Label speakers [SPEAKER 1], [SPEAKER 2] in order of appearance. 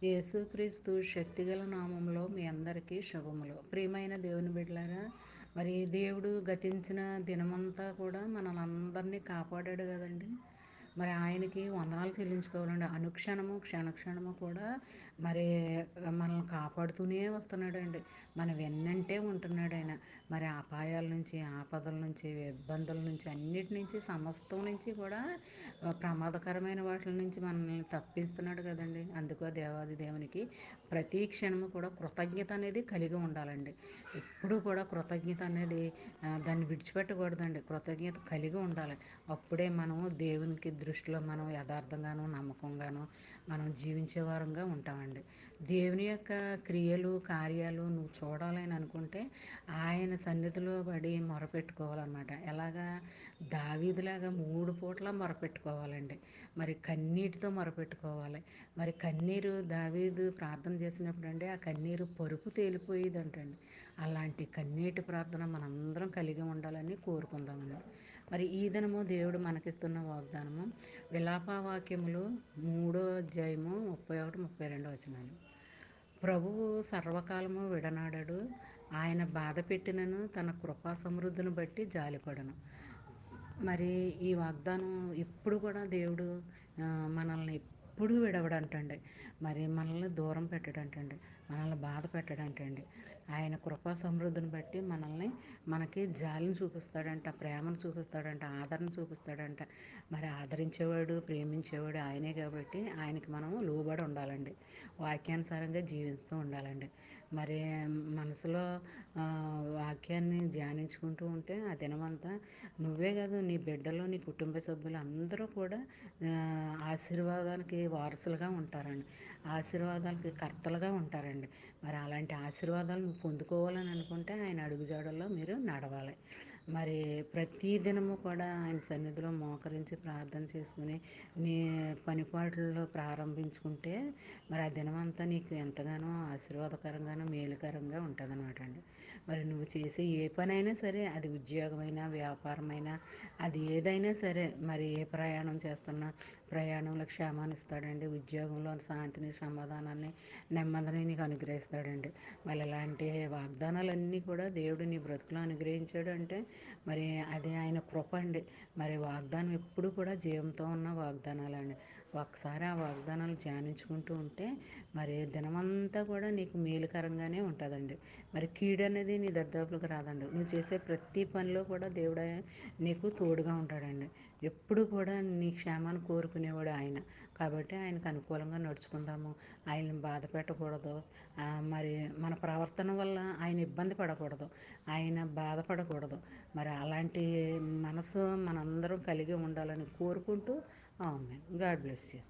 [SPEAKER 1] యేసుక్రీస్తు శక్తిగల నామంలో మీ అందరికీ శుభములు. ప్రియమైన దేవుని బిడ్డలారా, మరి దేవుడు గతించిన దినమంతా కూడా మనల్ని కాపాడాడు కదండి. మరి ఆయనకి వందనాలు చెల్లించుకోవాలండి. అనుక్షణము క్షణక్షణము కూడా మరి మనల్ని కాపాడుతూనే వస్తున్నాడండి. మన వెన్నంటే ఉంటున్నాడు ఆయన. మరి అపాయాల నుంచి, ఆపదల నుంచి, ఇబ్బందుల నుంచి, అన్నిటి నుంచి, సమస్తం నుంచి కూడా ప్రమాదకరమైన వాటి నుంచి మనల్ని తప్పిస్తున్నాడు కదండి. అందుకో దేవాది దేవునికి ప్రతి క్షణము కూడా కృతజ్ఞత అనేది కలిగి ఉండాలండి. ఎప్పుడు కూడా కృతజ్ఞత అనేది దాన్ని విడిచిపెట్టకూడదండి. కృతజ్ఞత కలిగి ఉండాలి. అప్పుడే మనము దేవునికి దృష్టిలో మనం యథార్థంగాను, నమ్మకంగాను మనం జీవించే వారంగా ఉంటామండి. దేవుని యొక్క క్రియలు, కార్యాలు నువ్వు చూడాలని అనుకుంటే ఆయన సన్నిధిలో పడి మొరపెట్టుకోవాలన్నమాట. ఎలాగా దావీదులాగా 3 పూట్ల మొరపెట్టుకోవాలండి. మరి కన్నీటితో మొరపెట్టుకోవాలి. మరి కన్నీరు దావీదు ప్రార్థన చేసినప్పుడు అండి ఆ కన్నీరు పరుపు తేలిపోయేదంటండి. అలాంటి కన్నీటి ప్రార్థన మనందరం కలిగి ఉండాలని కోరుకుందామండి. మరి ఈ దినము దేవుడు మనకిస్తున్న వాగ్దానము విలాపవాక్యములు 3వ అధ్యాయము 31, 32 వచనాలు. ప్రభువు సర్వకాలము విడనాడడు, ఆయన బాధ పెట్టినను తన కృపా సమృద్ధిని బట్టి జాలిపడను. మరి ఈ వాగ్దానం ఇప్పుడు కూడా దేవుడు మనల్ని ఎప్పుడు విడవడంటండి. మరి మనల్ని దూరం పెట్టడంటండి, మనల్ని బాధ పెట్టడంటండి. ఆయన కృపా సమృద్ధిని బట్టి మనకి జాలిని చూపిస్తాడంట, ప్రేమను చూపిస్తాడంట, ఆదరణ చూపిస్తాడంట. మరి ఆదరించేవాడు, ప్రేమించేవాడు ఆయనే కాబట్టి ఆయనకి మనం లోబడి ఉండాలండి. వాక్యానుసారంగా జీవిస్తూ ఉండాలండి. మరి మనసులో వాక్యాన్ని ధ్యానించుకుంటూ ఉంటే ఆ దినమంతా నువ్వే కాదు, నీ బిడ్డలు, నీ కుటుంబ సభ్యులు అందరూ కూడా ఆశీర్వాదానికి వారసులుగా ఉంటారండి. ఆశీర్వాదాలకి కర్తలుగా ఉంటారండి. మరి అలాంటి ఆశీర్వాదాలు నువ్వు పొందుకోవాలని అనుకుంటే ఆయన అడుగుజాడల్లో మీరు నడవాలి. మరి ప్రతి దినము కూడా ఆయన సన్నిధిలో మోకరించి ప్రార్థన చేసుకుని నీ పనిపాట్లలో ప్రారంభించుకుంటే మరి ఆ దినమంతా నీకు ఎంతగానో ఆశీర్వాదకరంగానో మేలుకరంగా ఉంటుంది అనమాట అండి. మరి నువ్వు చేసే ఏ పనైనా సరే, అది ఉద్యోగమైనా, వ్యాపారమైనా, అది ఏదైనా సరే, మరి ఏ ప్రయాణం చేస్తున్నా ప్రయాణంలో క్షేమాన్ని ఇస్తాడండి. ఉద్యోగంలో శాంతిని, సమాధానాన్ని, నెమ్మదిని నీకు అనుగ్రహిస్తాడండి. మరి ఇలాంటి వాగ్దానాలన్నీ కూడా దేవుడు నీ బ్రతుకులో అనుగ్రహించాడు అంటే మరి అది ఆయన కృప అండి. మరి వాగ్దానం ఎప్పుడు కూడా జీవంతో ఉన్న వాగ్దానాలండి. ఒకసారి ఆ వాగ్దానాలు ధ్యానించుకుంటూ ఉంటే మరి దినమంతా కూడా నీకు మేలుకరంగానే ఉంటుందండి. మరి కీడు అనేది నీ దరిదాపులకు రాదండి. నువ్వు చేసే ప్రతి పనిలో కూడా దేవుడు నీకు తోడుగా ఉంటాడండి. ఎప్పుడు కూడా నీ క్షేమాన్ని కోరుకునేవాడు ఆయన. కాబట్టి ఆయనకు అనుకూలంగా నడుచుకుందాము. ఆయన్ని బాధ పెట్టకూడదు. మరి మన ప్రవర్తన వల్ల ఆయన ఇబ్బంది పడకూడదు, ఆయన బాధపడకూడదు. మరి అలాంటి మనసు మనందరం కలిగి ఉండాలని కోరుకుంటూ ఆమేన్. God bless you.